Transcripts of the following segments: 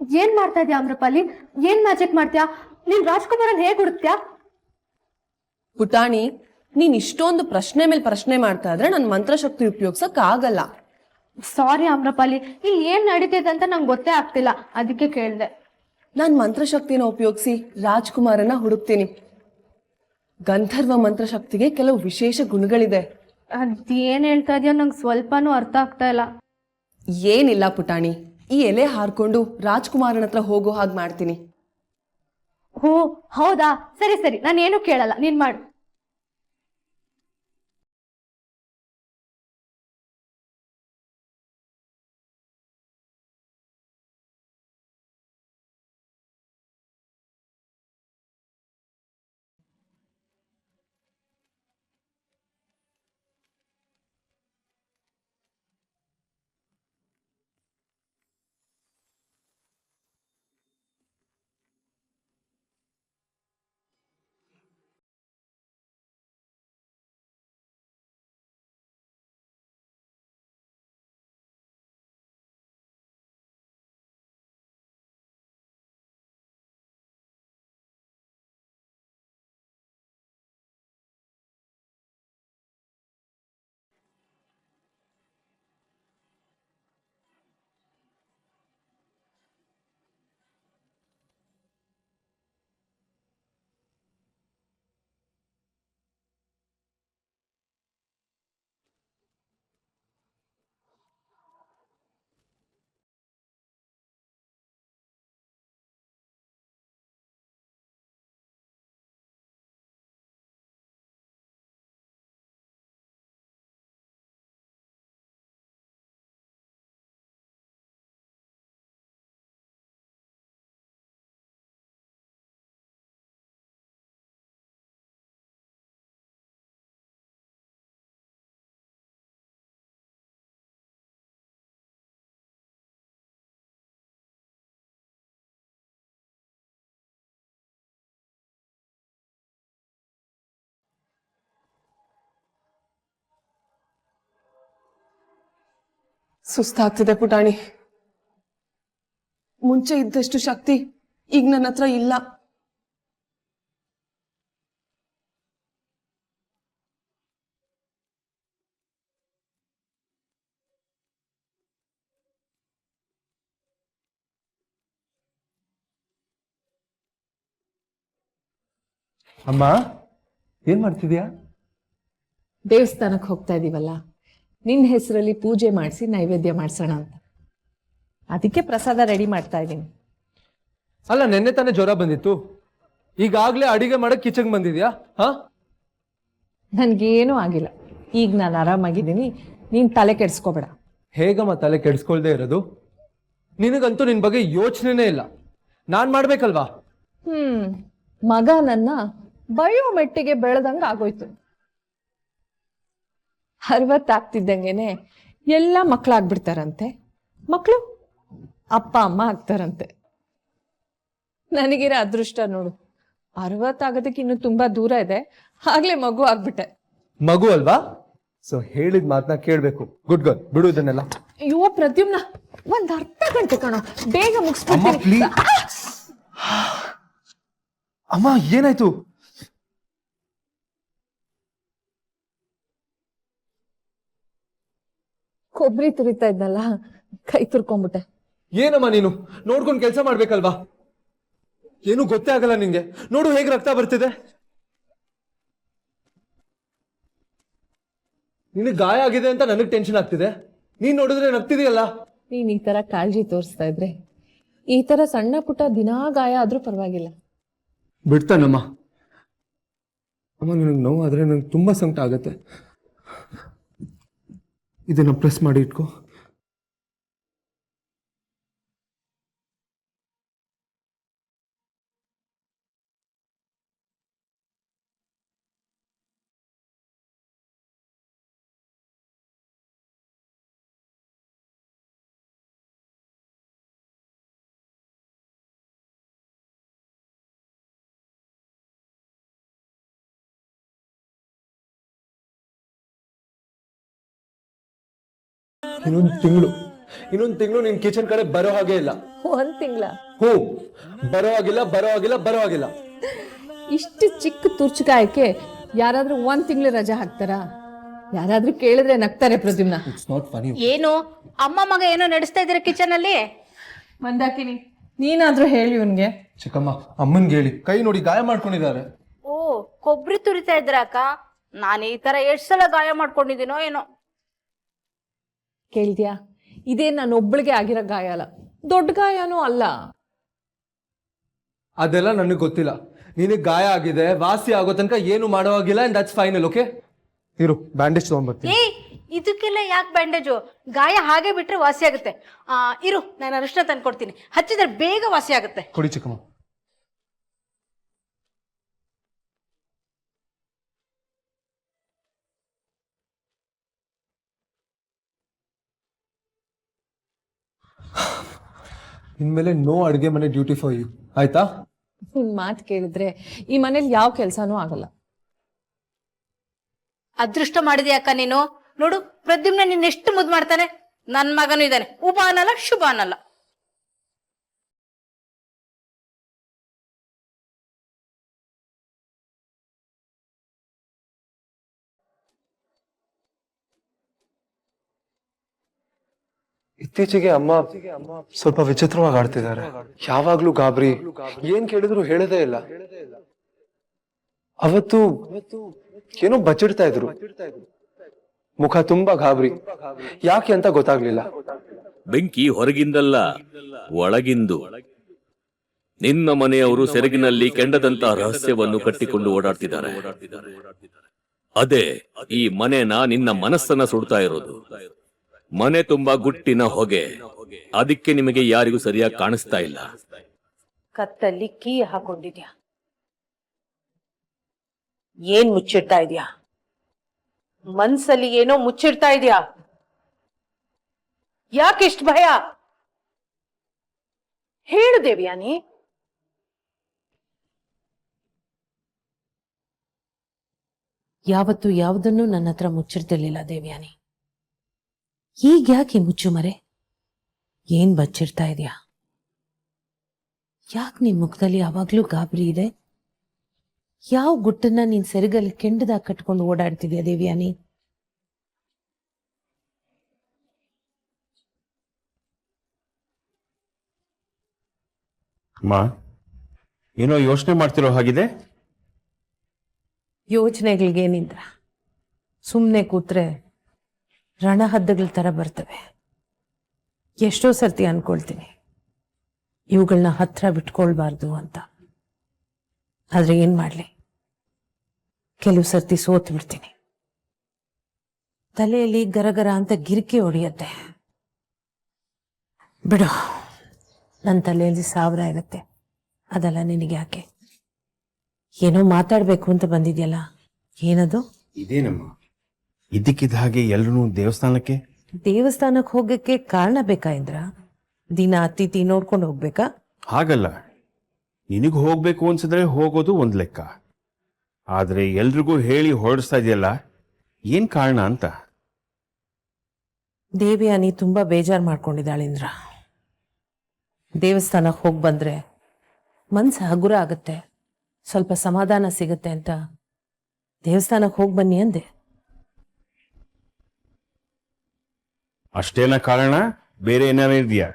ಏನ್ ಮಾಡ್ತಾ ಇದ್ಯಾ ಅಮ್ರಪಾಲಿ? ಏನ್ ಮ್ಯಾಜಿಕ್ ಮಾಡ್ತೀಯಾ? ನೀನ್ ರಾಜ್ಕುಮಾರನ್ ಹೇಗ್ ಹುಡುಕ್ತ್ಯಾ? ಪುಟಾಣಿ, ನೀನ್ ಇಷ್ಟೊಂದು ಪ್ರಶ್ನೆ ಮೇಲೆ ಪ್ರಶ್ನೆ ಮಾಡ್ತಾ ಇದ್ರೆ ನನ್ ಮಂತ್ರಶಕ್ತಿ ಉಪಯೋಗಿಸಕ್ ಆಗಲ್ಲ. ಸಾರಿ ಅಮ್ರಪಾಲಿ, ಇಲ್ಲಿ ಏನ್ ನಡೀತಿದೆ ಅಂತ ನಂಗೆ ಗೊತ್ತೇ ಆಗ್ತಿಲ್ಲ, ಅದಕ್ಕೆ ಕೇಳ್ದೆ. ನಾನ್ ಮಂತ್ರಶಕ್ತಿನ ಉಪಯೋಗಿಸಿ ರಾಜ್ಕುಮಾರನ ಹುಡುಕ್ತೀನಿ. ಗಂಧರ್ವ ಮಂತ್ರಶಕ್ತಿಗೆ ಕೆಲವು ವಿಶೇಷ ಗುಣಗಳಿದೆ. ಅದೇನ್ ಹೇಳ್ತಾ ಇದೆಯೋ ನಂಗೆ ಸ್ವಲ್ಪನೂ ಅರ್ಥ ಆಗ್ತಾ ಇಲ್ಲ. ಏನಿಲ್ಲ ಪುಟಾಣಿ, ಈ ಎಲೆ ಹಾರ್ಕೊಂಡು ರಾಜ್ಕುಮಾರನ ಹತ್ರ ಹೋಗೋ ಹಾಗೆ ಮಾಡ್ತೀನಿ. ಓ ಹೌದಾ, ಸರಿ ಸರಿ, ನಾನೇನು ಕೇಳಲ್ಲ, ನೀನ್ ಮಾಡು. ಸುಸ್ತಾಗ್ತಿದೆ ಪುಟಾಣಿ. ಮುಂಚೆ ಇದ್ದಷ್ಟು ಶಕ್ತಿ ಈಗ ನನ್ನ ಹತ್ರ ಇಲ್ಲ. ಅಮ್ಮ, ಏನ್ ಮಾಡ್ತಿದ್ಯಾ? ದೇವಸ್ಥಾನಕ್ಕೆ ಹೋಗ್ತಾ ಇದೀವಲ್ಲ, ನಿನ್ನ ಹೆಸರಲ್ಲಿ ಪೂಜೆ ಮಾಡಿಸಿ ನೈವೇದ್ಯ ಮಾಡಿಸೋಣ ಅಂತ. ಅದಕ್ಕೆ ಪ್ರಸಾದ ರೆಡಿ ಮಾಡ್ತಾ ಇದ್ದೀನಿ. ಅಲ್ಲ, ನೆನ್ನೆ ತಾನೇ ಜ್ವರ ಬಂದಿತ್ತು, ಈಗಾಗ್ಲೇ ಅಡಿಗೆ ಮಾಡಕ್ ಕಿಚನ್ ಬಂದಿದ್ಯಾ? ಹಾ, ನನ್ಗೇನೂ ಆಗಿಲ್ಲ, ಈಗ ನಾನು ಆರಾಮಾಗಿದ್ದೀನಿ, ನೀನ್ ತಲೆ ಕೆಡ್ಸ್ಕೋಬೇಡ. ಹೇಗಮ್ಮ ತಲೆ ಕೆಡ್ಸ್ಕೊಳ್ದೇ ಇರೋದು? ನಿನಗಂತೂ ನಿನ್ ಬಗ್ಗೆ ಯೋಚನೆನೇ ಇಲ್ಲ. ನಾನ್ ಮಾಡ್ಬೇಕಲ್ವಾ? ಮಗ ನನ್ನ ಬಯೋಮೆಟ್ಟಿಗೆ ಬೆಳೆದಂಗ ಆಗೋಯ್ತು. 60 ಆಗ್ತಿದ್ದಂಗೆನೆ ಎಲ್ಲ ಮಕ್ಕಳಾಗ್ಬಿಡ್ತಾರಂತೆ, ಮಕ್ಕಳು ಅಪ್ಪ ಅಮ್ಮ ಆಗ್ತಾರಂತೆ. ನನಗಿರೋ ಅದೃಷ್ಟ ನೋಡು, 60 ಆಗೋದಕ್ಕೆ ಇನ್ನು ತುಂಬಾ ದೂರ ಇದೆ, ಆಗ್ಲೇ ಮಗು ಆಗ್ಬಿಟ್ಟೆ. ಮಗು ಅಲ್ವಾ? ಸೊ ಹೇಳಿದ ಮಾತನ್ನ ಕೇಳ್ಬೇಕು. ಗುಡ್ ಗರ್ಲ್, ಬಿಡು ಇದನ್ನೆಲ್ಲ. ಅಯ್ಯೋ ಪ್ರದ್ಯುಮ್ನ, ಒಂದ್ ಅರ್ಧ ಗಂಟೆ ಕಣೋ, ಬೇಗ ಅಮ್ಮ ಮುಗಿಸ್ಬಿಡ್ತೀನಿ. ಪ್ಲೀಸ್. ಅಮ್ಮ, ಏನಾಯ್ತು? ಕೊಬ್ಬರಿ ತುರಿತಾ ಇದ್ನಲ್ಲ, ಕೈ ತುರ್ಕೊಂಡ್ಬಿಟ್ಟೆ. ಏನಮ್ಮ ನೀನು ನೋಡ್ಕೊಂಡು ಕೆಲಸ ಮಾಡ್ಬೇಕಲ್ವಾ? ಏನು ಗೊತ್ತೇ ಆಗಲ್ಲ ನಿಂಗೆ. ನೋಡು ಹೇಗೆ ರಕ್ತ ಬರ್ತಿದೆ. ನಿನಗೆ ಗಾಯ ಆಗಿದೆ ಅಂತ ನನಗೆ ಟೆನ್ಷನ್ ಆಗ್ತಿದೆ, ನೀನ್ ನೋಡಿದ್ರೆ ನಗ್ತಿದೆಯಲ್ಲ. ನೀನ್ ಈ ತರ ಕಾಳಜಿ ತೋರಿಸ್ತಾ ಇದ್ರೆ ಈ ತರ ಸಣ್ಣ ಪುಟ್ಟ ದಿನಾ ಗಾಯ ಆದ್ರೂ ಪರವಾಗಿಲ್ಲ. ಬಿಡ್ತಾನಮ್ಮ. ಅಮ್ಮ, ನನಗೆ ನೋವು ಆದ್ರೆ ನಂಗೆ ತುಂಬಾ ಸಂಕಟ ಆಗತ್ತೆ. ಇದನ್ನ ಪ್ರೆಸ್ ಮಾಡಿ ಇಟ್ಕೋ. ಇನ್ನೊಂದು ತಿಂಗಳು ಇನ್ನೊಂದು ತಿಂಗಳು ನಿನ್ ಕಿಚನ್ ಕಡೆ ಬರೋ ಹಾಗೆ ಇಲ್ಲ. 1 ತಿಂಗಳ? ಹ್ಞೂ, ಬರೋ ಹಾಗಿಲ್ಲ, ಬರೋ ಹಾಗಿಲ್ಲ, ಬರೋ ಹಾಗಿಲ್ಲ. ಇಷ್ಟು ಚಿಕ್ಕ ತುರ್ಚುಗಾಯಕ್ಕೆ ಯಾರಾದ್ರೂ 1 ತಿಂಗಳು ರಜೆ ಹಾಕ್ತಾರಾ? ಯಾರಾದ್ರೂ ಕೇಳಿದ್ರೆ ನಗ್ತಾರೆ ಪ್ರದ್ಯುಮ್ನ. It's not funny. ಏನು ಅಮ್ಮ ಮಗ ಏನೋ ನಡೆಸ್ತಾ ಇದ್ದೀರಾ ಕಿಚನ್ ಅಲ್ಲಿ? ಮಂದಾಕಿನಿ, ನೀನಾದ್ರೂ ಹೇಳಿ ಇವನ್ಗೆ. ಚಿಕ್ಕಮ್ಮ, ಅಮ್ಮನ್ಗೆ ಹೇಳಿ, ಕೈ ನೋಡಿ ಗಾಯ ಮಾಡ್ಕೊಂಡಿದ್ದಾರೆ. ಓ, ಕೊಬ್ಬರಿ ತುರಿತಾ ಇದ್ರ ಅಕ್ಕ? ನಾನು ಈ ತರ ಎಷ್ಟ್ ಸಲ ಗಾಯ ಮಾಡ್ಕೊಂಡಿದ್ದೀನೋ ಏನೋ. ಕೇಳಿದ್ಯಾ? ಇದೇ ನಾನು ಒಬ್ಳಿಗೆ ಆಗಿರೋ ಗಾಯ ಅಲ್ಲ, ದೊಡ್ಡ ಗಾಯನೂ ಅಲ್ಲ. ಅದೆಲ್ಲ ನನಗೆ ಗೊತ್ತಿಲ್ಲ. ನಿನಗೆ ಗಾಯ ಆಗಿದೆ, ವಾಸಿ ಆಗೋ ತನಕ ಏನು ಮಾಡೋ ಹಾಗಿಲ್ಲ, ಅಂಡ್ ದಟ್ಸ್ ಫೈನಲ್. ಓಕೆ, ಇರು, ಬ್ಯಾಂಡೇಜ್ ತಗೊಂಡ್ಬರ್ತೀನಿ. ಏ, ಇದಕ್ಕೆಲ್ಲ ಯಾಕೆ ಬ್ಯಾಂಡೇಜು? ಗಾಯ ಹಾಗೆ ಬಿಟ್ರೆ ವಾಸಿ ಆಗುತ್ತೆ. ಇರು, ನಾನು ಅರಿಶಿನ ತಂದ್ಕೊಡ್ತೀನಿ, ಹಚ್ಚಿದ್ರೆ ಬೇಗ ವಾಸಿ ಆಗುತ್ತೆ. ಕೊಡಿ ಚಿಕ್ಕಮ್ಮ. ಇನ್ಮೇಲೆ ನೋ ಅಡುಗೆ ಮನೆ ಡ್ಯೂಟಿ ಫಾರ್ ಯು, ಆಯ್ತಾ? ನಿನ್ ಮಾತು ಕೇಳಿದ್ರೆ ಈ ಮನೇಲಿ ಯಾವ ಕೆಲ್ಸಾನೂ ಆಗಲ್ಲ. ಅದೃಷ್ಟ ಮಾಡಿದ್ಯಾ ಅಕ್ಕ ನೀನು. ನೋಡು, ಪ್ರದ್ಯುಮ್ನ ನಿನ್ನ ಎಷ್ಟು ಮುದ್ದು ಮಾಡ್ತಾನೆ. ನನ್ ಮಗನೂ ಇದ್ದಾನೆ, ಉಪ ಅನ್ನಲ್ಲ, ಶುಭ ಅನ್ನಲ್ಲ. ಇತ್ತೀಚೆಗೆ ಅಮ್ಮ ಸ್ವಲ್ಪ ವಿಚಿತ್ರವಾಗಿ ಆಡ್ತಿದ್ದಾರೆ. ಯಾವಾಗ್ಲೂ ಗಾಬರಿ, ಏನ್ ಕೇಳಿದ್ರು ಹೇಳದೇ ಇಲ್ಲ. ಅವತ್ತು ಏನೋ ಬಚ್ಚಿಡ್ತಾ ಇದ್ರು, ಮುಖ ತುಂಬಾ ಗಾಬರಿ. ಯಾಕೆ ಅಂತ ಗೊತ್ತಾಗ್ಲಿಲ್ಲ. ಬೆಂಕಿ ಹೊರಗಿಂದಲ್ಲ, ಒಳಗಿಂದು. ನಿನ್ನ ಮನೆಯವರು ಸೆರಗಿನಲ್ಲಿ ಕೆಂಡದಂತಹ ರಹಸ್ಯವನ್ನು ಕಟ್ಟಿಕೊಂಡು ಓಡಾಡ್ತಿದ್ದಾರೆ. ಅದೇ ಈ ಮನೆನ, ನಿನ್ನ ಮನಸ್ಸನ್ನ ಸುಡ್ತಾ ಇರೋದು. ಮನೆ ತುಂಬಾ ಗುಟ್ಟಿನ ಹೊಗೆ, ಅದಕ್ಕೆ ನಿಮಗೆ ಯಾರಿಗೂ ಸರಿಯಾಗಿ ಕಾಣಿಸ್ತಾ ಇಲ್ಲ. ಕತ್ತಲ್ಲಿ ಕೀ ಹಾಕೊಂಡಿದ್ಯಾ? ಏನ್ ಮುಚ್ಚಿಡ್ತಾ ಇದ್ಯಾ? ಮನ್ಸಲ್ಲಿ ಏನೋ ಮುಚ್ಚಿಡ್ತಾ ಇದ್ಯಾ? ಯಾಕೆಷ್ಟು ಭಯ? ಹೇಳು ದೇವ್ಯಾನಿ. ಯಾವತ್ತು ಯಾವುದನ್ನು ನನ್ನ ಹತ್ರ ಮುಚ್ಚಿಡ್ತಿರ್ಲಿಲ್ಲ ದೇವ್ಯಾನಿ. ಈಗ ಯಾಕೆ ಮುಚ್ಚು ಮರೆ? ಏನ್ ಬಚ್ಚಿಡ್ತಾ ಇದೆಯಾ? ಯಾಕೆ ನಿನ್ ಮುಖದಲ್ಲಿ ಯಾವಾಗ್ಲೂ ಗಾಬರಿ ಇದೆ? ಯಾವ ಗುಟ್ಟನ್ನ ನೀನ್ ಸೆರಗಲ್ಲಿ ಕೆಂಡದಾಗ ಕಟ್ಕೊಂಡು ಓಡಾಡ್ತಿದ್ಯಾ ದೇವ್ಯಾನಿ? ಅಮ್ಮ, ಏನೋ ಯೋಚನೆ ಮಾಡ್ತಿರೋ ಹಾಗಿದೆ. ಯೋಚನೆಗಳಿಗೇನಿದ್ರ, ಸುಮ್ಮನೆ ಕೂತ್ರೆ ರಣಹದ್ದಗಳ ತರ ಬರ್ತವೆ. ಎಷ್ಟೋ ಸರ್ತಿ ಅನ್ಕೊಳ್ತೀನಿ ಇವುಗಳನ್ನ ಹತ್ರ ಬಿಟ್ಕೊಳ್ಬಾರ್ದು ಅಂತ. ಆದ್ರೆ ಏನ್ ಮಾಡ್ಲಿ, ಕೆಲವು ಸರ್ತಿ ಸೋತ್ ಬಿಡ್ತೀನಿ. ತಲೆಯಲ್ಲಿ ಗರಗರ ಅಂತ ಗಿರಿಕೆ ಹೊಡೆಯತ್ತೆ. ಬಿಡು, ನನ್ನ ತಲೆಯಲ್ಲಿ 1000 ಇರುತ್ತೆ, ಅದೆಲ್ಲ ನಿನಗೆ ಯಾಕೆ? ಏನೋ ಮಾತಾಡ್ಬೇಕು ಅಂತ ಬಂದಿದ್ಯಲ್ಲ, ಏನದು? ಇದೇನಮ್ಮ, ಇದ್ದಕ್ಕಿದ್ದ ಹಾಗೆ ಎಲ್ರೂ ದೇವಸ್ಥಾನಕ್ಕೆ ಹೋಗಕ್ಕೆ ಕಾರಣ ಬೇಕಾ ಇಂದ್ರ? ದಿನ ಅತಿಥಿ ನೋಡ್ಕೊಂಡು ಹೋಗ್ಬೇಕಾ? ಹಾಗಲ್ಲ, ನಿನಗೆ ಹೋಗ್ಬೇಕು ಅನ್ಸಿದ್ರೆ ಹೋಗೋದು ಒಂದ್ ಲೆಕ್ಕ. ಆದ್ರೆ ಎಲ್ರಿಗೂ ಹೇಳಿ ಹೊರಡಿಸ್ತಾ ಇದೆಯಲ್ಲ, ಏನ್ ಕಾರಣ ಅಂತ. ದೇವ್ಯಾನಿ ತುಂಬಾ ಬೇಜಾರು ಮಾಡ್ಕೊಂಡಿದ್ದಾಳೆ ಇಂದ್ರ. ದೇವಸ್ಥಾನಕ್ಕೆ ಹೋಗಿ ಬಂದ್ರೆ ಮನ್ಸು ಹಗುರ ಆಗುತ್ತೆ, ಸ್ವಲ್ಪ ಸಮಾಧಾನ ಸಿಗುತ್ತೆ ಅಂತ ದೇವಸ್ಥಾನಕ್ಕೆ ಹೋಗಿ ಬನ್ನಿ ಅಂದೆ. ಅಷ್ಟೇನ ಕಾರಣ? ಬೇರೆ ಏನಾರ ಇದೆಯಾ?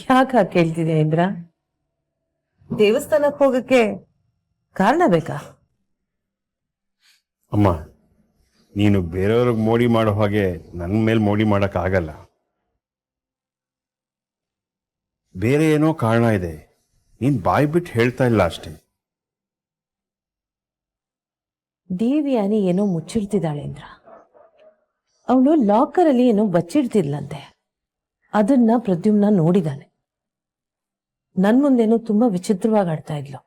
ಯಾಕ ಕೇಳ್ತಿದ್ಯಾ ಇಂದ್ರ? ದೇವಸ್ಥಾನಕ್ಕೆ ಹೋಗಕ್ಕೆ ಕಾರಣ ಬೇಕಾ? ಅಮ್ಮ, ನೀನು ಬೇರೆಯವ್ರಿಗೆ ಮೋಡಿ ಮಾಡೋ ಹಾಗೆ ನನ್ನ ಮೇಲೆ ಮೋಡಿ ಮಾಡಕ್ ಆಗಲ್ಲ. ಬೇರೆ ಏನೋ ಕಾರಣ ಇದೆ, ನೀನ್ ಬಾಯಿ ಬಿಟ್ಟು ಹೇಳ್ತಾ ಇಲ್ಲ ಅಷ್ಟೇ. ದೇವ್ಯಾನಿ ಏನೋ ಮುಚ್ಚಿಡ್ತಿದ್ದಾಳೆ ಇಂದ್ರ. ಅವಳು ಲಾಕರ್ ಅಲ್ಲಿ ಏನೋ ಬಚ್ಚಿಡ್ತಿದ್ಲಂತೆ. ಅದನ್ನ ಪ್ರದ್ಯುಮ್ನ ನೋಡಿದಾನೆ. ನನ್ ಮುಂದೇನೋ ತುಂಬಾ ವಿಚಿತ್ರವಾಗಿ ಆಡ್ತಾ ಇದ್ಲು.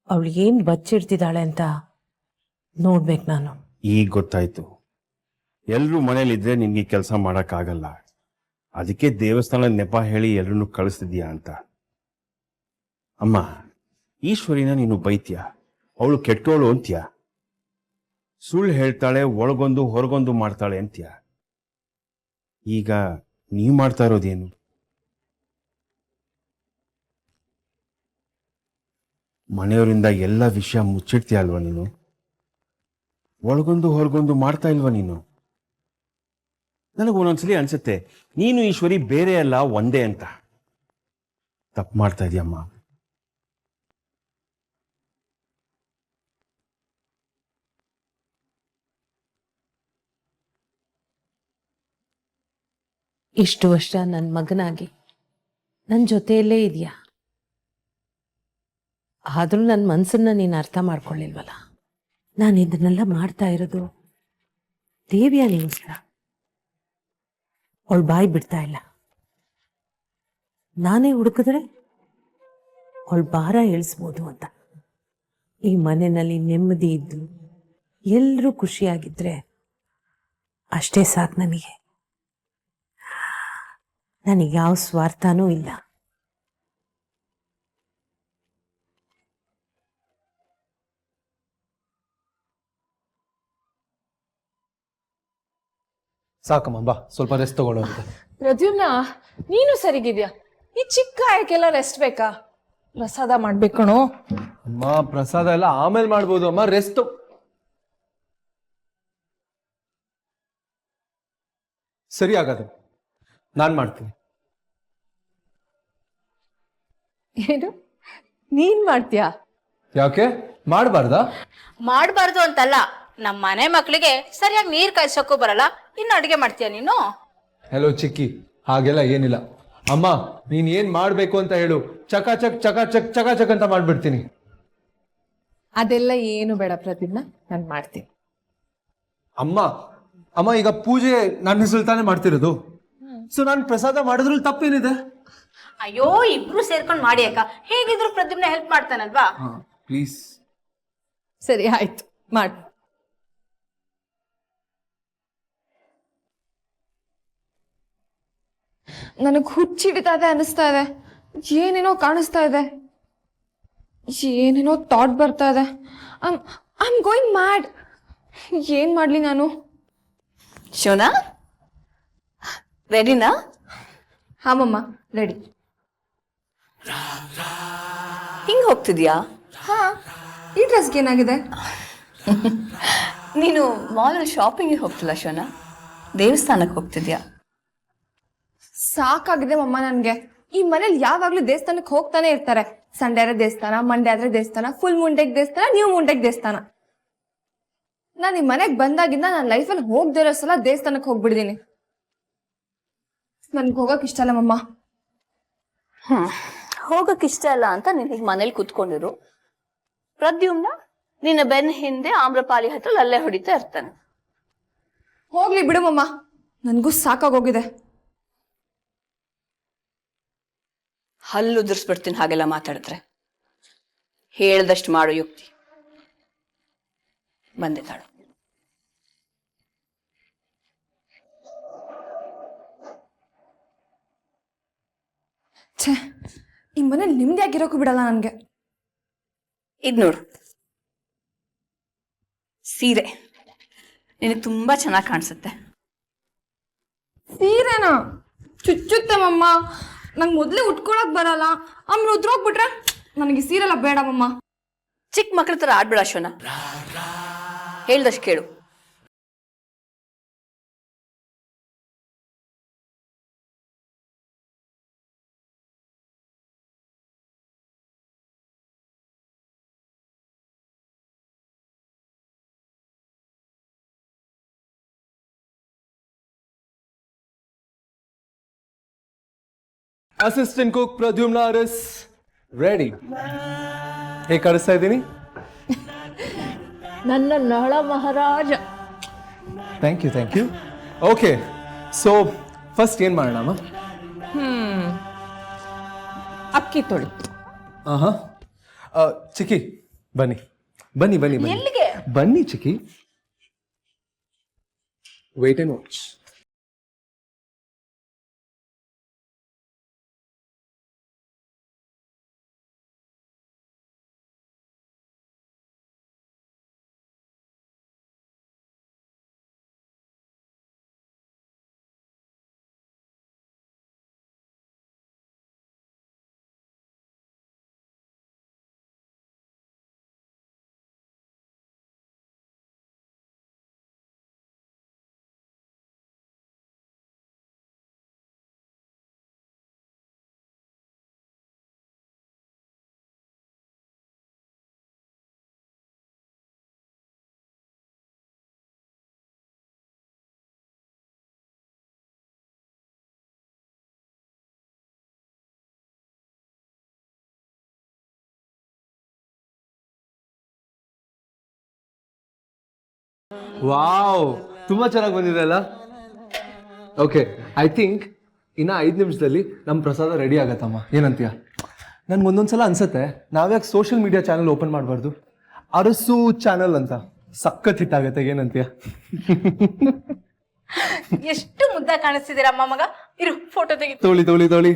ಅವಳು ಏನ್ ಬಚ್ಚಿಡ್ತಿದ್ದಾಳೆ ಅಂತ ನೋಡ್ಬೇಕು ನಾನು. ಈಗ ಗೊತ್ತಾಯ್ತು, ಎಲ್ರೂ ಮನೇಲಿದ್ರೆ ನಿನ್ಗೆ ಕೆಲಸ ಮಾಡಕ್ ಆಗಲ್ಲ, ಅದಕ್ಕೆ ದೇವಸ್ಥಾನದ ನೆಪ ಹೇಳಿ ಎಲ್ರನ್ನೂ ಕಳಿಸ್ತಿದ್ಯಾ ಅಂತ. ಅಮ್ಮ, ಈಶ್ವರಿನ ನೀನು ಬೈತ್ಯ, ಅವಳು ಕೆಟ್ಟೋಳು ಅಂತ್ಯ. ಸುಳ್ಳು ಹೇಳ್ತಾಳೆ, ಒಳಗೊಂದು ಹೊರಗೊಂದು ಮಾಡ್ತಾಳೆ ಅಂತ್ಯ. ಈಗ ನೀ ಮಾಡ್ತಾ ಇರೋದೇನು? ಮನೆಯವರಿಂದ ಎಲ್ಲ ವಿಷಯ ಮುಚ್ಚಿಡ್ತೀಯ ಅಲ್ವಾ ನೀನು? ಒಳಗೊಂದು ಹೊರಗೊಂದು ಮಾಡ್ತಾ ಇಲ್ವಾ ನೀನು? ನನಗೆ ಒಂದೊಂದ್ಸಲಿ ಅನ್ಸುತ್ತೆ ನೀನು ಈಶ್ವರಿ ಬೇರೆ ಅಲ್ಲ, ಒಂದೇ ಅಂತ. ತಪ್ಪು ಮಾಡ್ತಾ ಇದೀಯಮ್ಮ. ಇಷ್ಟು ವರ್ಷ ನನ್ನ ಮಗನಾಗಿ ನನ್ನ ಜೊತೆಯಲ್ಲೇ ಇದೆಯಾ, ಆದರೂ ನನ್ನ ಮನಸ್ಸನ್ನ ನೀನು ಅರ್ಥ ಮಾಡ್ಕೊಳ್ಳಿಲ್ವಲ್ಲ. ನಾನು ಇದನ್ನೆಲ್ಲ ಮಾಡ್ತಾ ಇರೋದು ದೇವ್ಯಾನಿಗೋಸ್ಕರ. ಅವಳು ಬಾಯಿ ಬಿಡ್ತಾ ಇಲ್ಲ. ನಾನೇ ಹುಡುಕಿದ್ರೆ ಅವಳು ಭಾರ ಇಳಿಸ್ಬೋದು ಅಂತ. ಈ ಮನೆಯಲ್ಲಿ ನೆಮ್ಮದಿ ಇದ್ದು ಎಲ್ಲರೂ ಖುಷಿಯಾಗಿದ್ರೆ ಅಷ್ಟೇ ಸಾಕು ನನಗೆ. ನನಗೆ ಯಾವ ಸ್ವಾರ್ಥನೂ ಇಲ್ಲ. ಸಾಕಮ್ಮ, ಬಾ ಸ್ವಲ್ಪ ರೆಸ್ಟ್ ತಗೊಳ್ಳೋಂತೆ. ಪ್ರದ್ಯುಮ್ನ, ನೀನು ಸರಿಗಿದ್ಯಾ? ಈ ಚಿಕ್ಕ ಆಯಕ್ಕೆಲ್ಲ ರೆಸ್ಟ್ ಬೇಕಾ? ಪ್ರಸಾದ ಮಾಡ್ಬೇಕಣೋ. ಅಮ್ಮ, ಪ್ರಸಾದ ಎಲ್ಲ ಆಮೇಲೆ ಮಾಡ್ಬೋದು ಅಮ್ಮ, ರೆಸ್ಟ್. ಸರಿ, ಆಗತ್ತೆ, ನಾನ್ ಮಾಡ್ತೀನಿ. ಏನು, ನೀನ್ ಮಾಡ್ತೀಯಾ? ಯಾಕೆ ಮಾಡಬಾರ್ದಾ? ಮಾಡಬಾರ್ದು ಅಂತಲ್ಲ, ನಮ್ಮ ಮನೆ ಮಕ್ಳಿಗೆ ಸರಿಯಾಗಿ ನೀರ್ ಕಾಯ್ಸೋಕ್ಕೂ ಬರಲ್ಲ, ಇನ್ನು ಅಡುಗೆ ಮಾಡ್ತೀಯ ನೀನು? ಹೆಲೋ ಚಿಕ್ಕಿ, ಹಾಗೆಲ್ಲ ಏನಿಲ್ಲ. ಅಮ್ಮ, ನೀನ್ ಏನ್ ಮಾಡ್ಬೇಕು ಅಂತ ಹೇಳು, ಚಕಾಚಕ್ ಚಕಾಚಕ್ ಚಕಾಚಕ್ ಅಂತ ಮಾಡ್ಬಿಡ್ತೀನಿ. ಅದೆಲ್ಲ ಏನು ಬೇಡ ಪ್ರದ್ಯುಮ್ನ, ನಾನು ಮಾಡ್ತೀನಿ. ಅಮ್ಮ ಅಮ್ಮ ಈಗ ಪೂಜೆ ನನ್ನ ಹೆಸರು ತಾನೇ ಮಾಡ್ತಿರೋದು, ಸೊ ನಾನು ಪ್ರಸಾದ ಮಾಡಿದ್ರಲ್ಲಿ ತಪ್ಪೇನಿದೆ? ಅಯ್ಯೋ, ಇಬ್ರು ಸೇರ್ಕೊಂಡು ಮಾಡಿ ಅಕ್ಕ, ಹೇಗಿದ್ರು ಪ್ರದ್ಯುಮ್ನ ಹೆಲ್ಪ್ ಮಾಡ್ತಾನಲ್ವಾ? ಪ್ಲೀಸ್. ಸರಿ ಆಯ್ತು, ಮಾಡು. ನನಗೆ ಹುಚ್ಚಿಡಿತಾ ಇದೆ ಅನಿಸ್ತಾ ಇದೆ. ಏನೇನೋ ಕಾಣಿಸ್ತಾ ಇದೆ, ಏನೇನೋ ಥಾಟ್ ಬರ್ತಾ ಇದೆ. I am going mad. ಏನ್ ಮಾಡ್ಲಿ ನಾನು? ಶೋನಾ, ರೆಡಿನಾ? ಹಾಮಮ್ಮ, ರೆಡಿ. ಹಿಂಗ್ ಹೋಗ್ತಿದ್ಯಾ? ಹಾ, ಈ ಡ್ರೆಸ್ಗೆ ಏನಾಗಿದೆ? ನೀನು ಮಾಲ್ ಶಾಪಿಂಗಿಗೆ ಹೋಗ್ತಿಲ್ಲ ಶೋನಾ, ದೇವಸ್ಥಾನಕ್ಕೆ ಹೋಗ್ತಿದ್ಯಾ? ಸಾಕಾಗಿದೆ ಮಮ್ಮ ನನ್ಗೆ. ಈ ಮನೇಲಿ ಯಾವಾಗ್ಲೂ ದೇವಸ್ಥಾನಕ್ಕೆ ಹೋಗ್ತಾನೆ ಇರ್ತಾರೆ. ಸಂಡೇ ಆದ್ರೆ ದೇವಸ್ಥಾನ, ಮಂಡೇ ಆದ್ರೆ ದೇವಸ್ಥಾನ, ಫುಲ್ ಮುಂಡೆಗೆ ದೇವಸ್ಥಾನ, ನ್ಯೂ ಮುಂಡೆಗೆ ದೇವಸ್ಥಾನ. ನಾನು ಈ ಮನೆಗೆ ಬಂದಾಗಿಂದ ನನ್ನ ಲೈಫಲ್ಲಿ ಹೋಗದೇ ಇರೋ ಸಲ ದೇವಸ್ಥಾನಕ್ಕೆ ಹೋಗ್ಬಿಡಿದೀನಿ. ನನ್ಗೆ ಹೋಗಕ್ ಇಷ್ಟ ಅಲ್ಲ ಮಮ್ಮ. ಹೋಗಕ್ ಇಷ್ಟ ಇಲ್ಲ ಅಂತ ನಿನಗೆ ಮನೇಲಿ ಕೂತ್ಕೊಂಡಿರು. ಪ್ರದ್ಯುಮ್ನ ನಿನ್ನ ಬೆನ್ನ ಹಿಂದೆ ಆಮ್ರಪಾಲಿ ಹತ್ರ ಅಲ್ಲೇ ಹೊಡಿತಾ ಇರ್ತಾನೆ. ಹೋಗ್ಲಿ ಬಿಡು ಮಮ್ಮ, ನನ್ಗೂ ಸಾಕಾಗೋಗಿದೆ. ಹಲ್ಲು ಉದುರಿಸ್ಬಿಡ್ತೀನಿ ಹಾಗೆಲ್ಲ ಮಾತಾಡಿದ್ರೆ. ಹೇಳ್ದಷ್ಟು ಮಾಡು ಯುಕ್ತಿ. ಬಂದೆ ತಾಳು. ಛೇ, ಈ ಮನೇಲಿ ನಿಮ್ದಿಯಾಗಿರೋಕು ಬಿಡಲ್ಲ ನನ್ಗೆ. ಇದ್ ನೋಡು, ಸೀರೆ ನಿನಗೆ ತುಂಬಾ ಚೆನ್ನಾಗಿ ಕಾಣಿಸುತ್ತೆ. ಸೀರೆನಾ? ಚುಚ್ಚುತ್ತೆ ಮಮ್ಮ. ನಂಗೆ ಮೊದ್ಲೇ ಉಟ್ಕೊಳಕ್ ಬರಲ್ಲ, ಆಮೇಲೆ ಉದ್ರೋಗ್ಬಿಟ್ರೆ ನನಗೆ ಸೀರೆಲ್ಲ ಬೇಡ ಮಮ್ಮ. ಚಿಕ್ಕ ಮಕ್ಳ ತರ ಆಡ್ಬೇಡ ಶೋನಾ, ಹೇಳ್ದಷ್ಟು ಕೇಳು. Assistant cook Pradyumna Aras ready. ಹೇಗೆ ಕಳಿಸ್ತಾ ಇದ್ದೀನಿ? ನನ್ನ ನಳ ಮಹಾರಾಜ. Thank you. Okay, so first ಏನು ಮಾಡೋಣ ಅಮ್ಮ? ಅಕ್ಕಿ ತೊಳಿ. ಆಹಾ, ಚಿಕ್ಕಿ ಬನ್ನಿ. ಎಲ್ಲಿಗೆ? ಬನ್ನಿ ಚಿಕ್ಕಿ, ವೇಟ್ ಅಂಡ್ ವಾಚ್. ವಾವ್, ತುಂಬಾ ಚೆನ್ನಾಗಿ ಬಂದಿದೆ ಅಲ್ಲ. ಓಕೆ, ಐ ಥಿಂಕ್ ಇನ್ನ 5 ನಿಮಿಷದಲ್ಲಿ ನಮ್ಮ ಪ್ರಸಾದ ರೆಡಿ ಆಗತ್ತಮ್ಮ, ಏನಂತೀಯ? ನನ್ಗೆ ಒಂದೊಂದ್ಸಲ ಅನ್ಸತ್ತೆ ನಾವ್ಯಾಕೆ ಸೋಷಿಯಲ್ ಮೀಡಿಯಾ ಚಾನಲ್ ಓಪನ್ ಮಾಡಬಾರ್ದು? ಅರಸು ಚಾನಲ್ ಅಂತ ಸಖತ್ ಹಿಟ್ ಆಗತ್ತೆ, ಏನಂತೀಯ? ಎಷ್ಟು ಮುದ್ದ ಕಾಣಿಸ್ತಿದ್ದೀರಾ ಅಮ್ಮ ಮಗ. ಇರು ಫೋಟೋ ತೆಗಿ. ತೋಳಿ ತೋಳಿ ತೋಳಿ.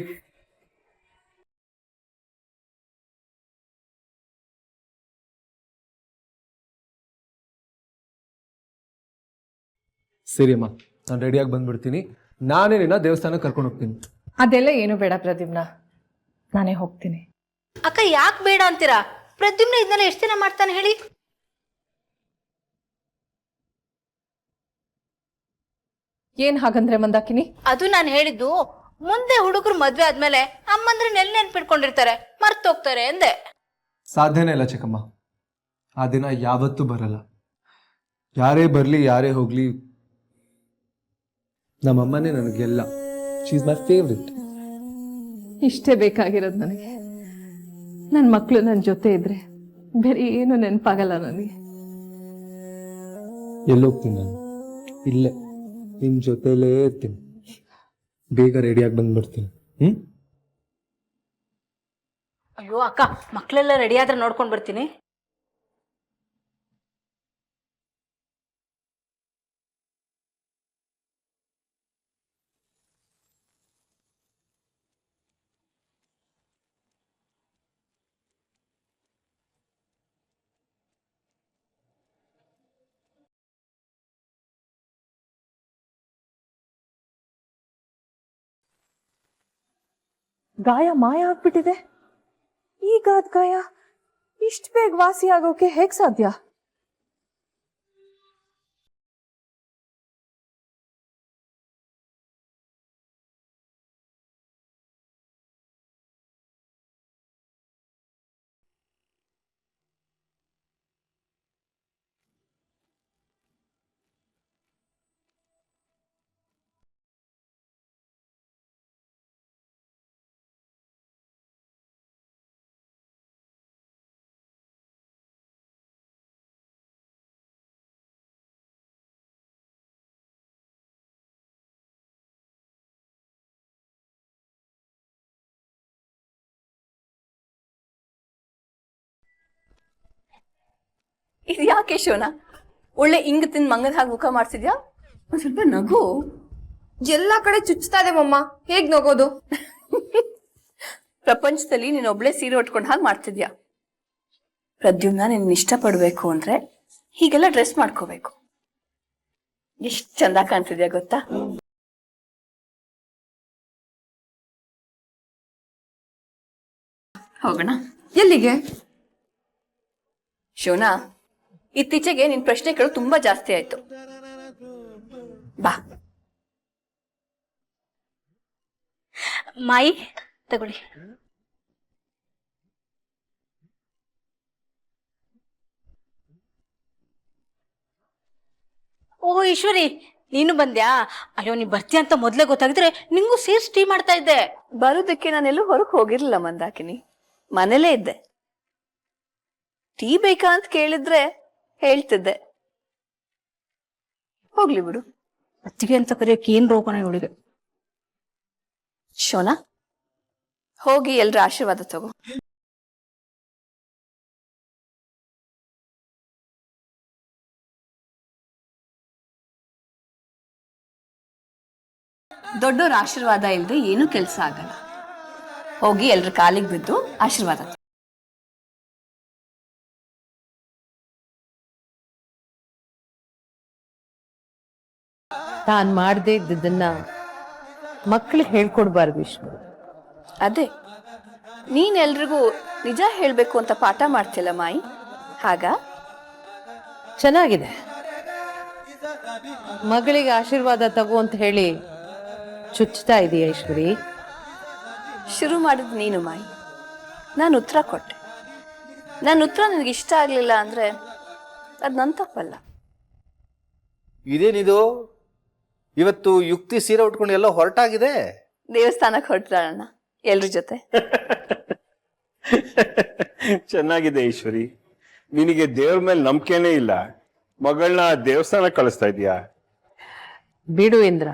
ಸರಿ ಅಮ್ಮ, ನಾನು ರೆಡಿಯಾಗಿ ಬಂದ್ಬಿಡ್ತೀನಿ. ನಾನೇ ನಿನ್ನ ದೇವಸ್ಥಾನಕ್ಕೆ ಕರ್ಕೊಂಡು ಹೋಗ್ತೀನಿ. ಅದೆಲ್ಲ ಏನು ಬೇಡ ಪ್ರದ್ಯುಮ್ನ, ನಾನೇ ಹೋಗ್ತೀನಿ. ಅಕ್ಕ ಯಾಕೆ ಬೇಡ ಅಂತೀರಾ? ಪ್ರದ್ಯುಮ್ನ ಇದನ್ನೆಲ್ಲ ಎಷ್ಟು ದಿನ ಮಾಡ್ತಾನೆ ಹೇಳಿ? ಏನ್ ಹಾಗಂದ್ರೆ ಮಂದಾಕಿನಿ? ಅದು ನಾನು ಹೇಳಿದ್ದು ಮುಂದೆ ಹುಡುಗರು ಮದ್ವೆ ಆದ್ಮೇಲೆ ಅಮ್ಮಂದ್ರೆ ನೆನ್ಪಿಟ್ಕೊಂಡಿರ್ತಾರೆ, ಮರ್ತೋಗ್ತಾರೆ ಎಂದೆ. ಸಾಧ್ಯನೇ ಇಲ್ಲ ಚಿಕ್ಕಮ್ಮ, ಆ ದಿನ ಯಾವತ್ತೂ ಬರಲ್ಲ. ಯಾರೇ ಬರಲಿ ಯಾರೇ ಹೋಗ್ಲಿ, ನಮ್ಮಮ್ಮನೇ ನನಗೆಲ್ಲ. She is my favourite. ಇಷ್ಟೇ ಬೇಕಾಗಿರೋದು ನನಗೆ. ನನ್ನ ಮಕ್ಕಳು ನನ್ನ ಜೊತೆ ಇದ್ರೆ ಬೇರೆ ಏನು ನೆನಪಾಗಲ್ಲ ನನಗೆ. ಎಲ್ಲೋಗ್ತೀನಿ ನಾನು? ಇಲ್ಲೇ ನಿಮ್ ಜೊತೆಲೇ ಇರ್ತೀನಿ. ಬೇಗ ರೆಡಿಯಾಗಿ ಬಂದ್ಬಿಡ್ತೀನಿ. ಅಯ್ಯೋ ಅಕ್ಕ, ಮಕ್ಕಳೆಲ್ಲ ರೆಡಿ ಆದ್ರೆ ನೋಡ್ಕೊಂಡ್ ಬರ್ತೀನಿ. ಗಾಯ ಮಾಯ ಆಗ್ಬಿಟ್ಟಿದೆ. ಈಗ ಅದ್ ಗಾಯ ಇಷ್ಟು ಬೇಗ ವಾಸಿ ಆಗೋಕೆ ಹೇಗ್ ಸಾಧ್ಯ? ಇದು ಯಾಕೆ ಶೋನಾ? ಒಳ್ಳೆ ಇಂಗ್ ತಿಂದು ಮಂಗದ ಹಾಗೆ ಮುಖ ಮಾಡ್ತಿದ್ಯಾ? ಒಂದ್ ಸ್ವಲ್ಪ ನಗು. ಎಲ್ಲಾ ಕಡೆ ಚುಚ್ತಾ ಇದೆ ಮಮ್ಮ, ಹೇಗ್ ನಗೋದು? ಪ್ರಪಂಚದಲ್ಲಿ ನೀನ್ ಒಬ್ಳೆ ಸೀರೆ ಉಟ್ಕೊಂಡ್ ಹಾಗೆ ಮಾಡ್ತಿದ್ಯಾ. ಪ್ರದ್ಯುಮ್ನ ನಿನ್ನ ಇಷ್ಟಪಡ್ಬೇಕು ಅಂದ್ರೆ ಹೀಗೆಲ್ಲ ಡ್ರೆಸ್ ಮಾಡ್ಕೋಬೇಕು. ಎಷ್ಟ್ ಚಂದ ಕಾಣ್ತಿದ್ಯಾ ಗೊತ್ತಾ? ಹೋಗೋಣ. ಎಲ್ಲಿಗೆ? ಶೋನಾ, ಇತ್ತೀಚೆಗೆ ನಿನ್ ಪ್ರಶ್ನೆಗಳು ತುಂಬಾ ಜಾಸ್ತಿ ಆಯ್ತು. ಬಾ. ಮಾಯಿ ತಗೊಳ್ಳಿ. ಓ ಈಶ್ವರಿ, ನೀನು ಬಂದ್ಯಾ? ಅಯ್ಯೋ, ನೀ ಬರ್ತೀಯ ಅಂತ ಮೊದ್ಲೇ ಗೊತ್ತಾಗಿದ್ರೆ ನಿಂಗೂ ಸೇರ್ಸ್ ಟೀ ಮಾಡ್ತಾ ಇದ್ದೆ. ಬರೋದಕ್ಕೆ ನಾನೆಲ್ಲೂ ಹೊರಗೆ ಹೋಗಿರ್ಲಿಲ್ಲ ಮಂದಾಕಿನಿ, ಮನೇಲೇ ಇದ್ದೆ. ಟೀ ಬೇಕಾ ಅಂತ ಕೇಳಿದ್ರೆ ಹೇಳ್ತಿದ್ದೆ. ಹೋಗ್ಲಿ ಬಿಡು. ಅತ್ತಿಗೆ ಅಂತ ಕರೆಯೋಕೆ ಏನ್ ರೋಗನ ಇವಳಿಗೆ. ಶೋನಾ, ಹೋಗಿ ಎಲ್ರ ಆಶೀರ್ವಾದ ತಗೋ. ದೊಡ್ಡೋರ ಆಶೀರ್ವಾದ ಇಲ್ಲದೆ ಏನೂ ಕೆಲಸ ಆಗಲ್ಲ. ಹೋಗಿ ಎಲ್ರ ಕಾಲಿಗೆ ಬಿದ್ದು ಆಶೀರ್ವಾದ. ತಾನು ಮಾಡದೇ ಇದ್ದದನ್ನ ಮಕ್ಕಳಿಗೆ ಹೇಳ್ಕೊಡ್ಬಾರ್ದು ವಿಶ್ವ. ಅದೇ, ನೀನ್ ಎಲ್ರಿಗೂ ನಿಜ ಹೇಳ್ಬೇಕು ಅಂತ ಪಾಠ ಮಾಡ್ತಿಲ್ಲ ಮಾಯಿ, ಹಾಗ? ಚೆನ್ನಾಗಿದೆ. ಮಗಳಿಗೆ ಆಶೀರ್ವಾದ ತಗೋ ಅಂತ ಹೇಳಿ ಚುಚ್ತಾ ಇದೀಯ ಈಶ್ವರಿ. ಶುರು ಮಾಡಿದ್ ನೀನು ಮಾಯಿ, ನಾನು ಉತ್ತರ ಕೊಟ್ಟೆ. ನನ್ನ ಉತ್ತರ ನಿನಗೆ ಇಷ್ಟ ಆಗ್ಲಿಲ್ಲ ಅಂದ್ರೆ ಅದ್ ನನ್ ತಪ್ಪಲ್ಲ. ಇದೇನಿದು ಇವತ್ತು ಯುಕ್ತಿ ಸೀರೆ ಉಟ್ಕೊಂಡು ಎಲ್ಲ ಹೊರಟಾಗಿದೆ? ದೇವಸ್ಥಾನಕ್ಕೆ ಹೊರಟಾಳಣ್ಣ ಎಲ್ರ ಜೊತೆ. ಚೆನ್ನಾಗಿದೆ ಈಶ್ವರಿ, ನಿನಗೆ ದೇವ್ರ ಮೇಲೆ ನಂಬಿಕೆನೇ ಇಲ್ಲ, ಮಗಳನ್ನ ದೇವಸ್ಥಾನ ಕಳಿಸ್ತಾ ಇದೀಯಾ? ಬಿಡು ಇಂದ್ರ,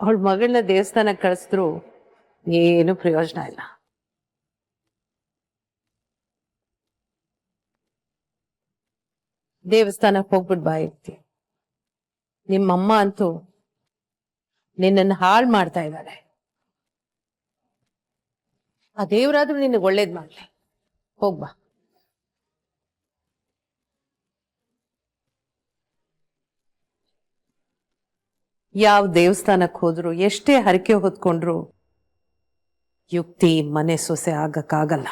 ಅವಳ ಮಗಳನ್ನ ದೇವಸ್ಥಾನಕ್ಕೆ ಕಳಿಸಿದ್ರು ಏನು ಪ್ರಯೋಜನ ಇಲ್ಲ. ದೇವಸ್ಥಾನಕ್ಕೆ ಹೋಗ್ಬಿಟ್ಟು ಬಾಯಿರ್ತಿ. ನಿಮ್ಮಮ್ಮ ಅಂತೂ ನಿನ್ನನ್ನು ಹಾಳು ಮಾಡ್ತಾ ಇದ್ದಾಳೆ. ಆ ದೇವರಾದ್ರೂ ನಿನಗೆ ಒಳ್ಳೇದ್ ಮಾಡ್ಲಿ. ಹೋಗ್ಬಾ. ಯಾವ ದೇವಸ್ಥಾನಕ್ಕೆ ಹೋದ್ರು, ಎಷ್ಟೇ ಹರಕೆ ಹೊತ್ಕೊಂಡ್ರು ಯುಕ್ತಿ ಮನೆ ಸೊಸೆ ಆಗಕ್ಕಾಗಲ್ಲ.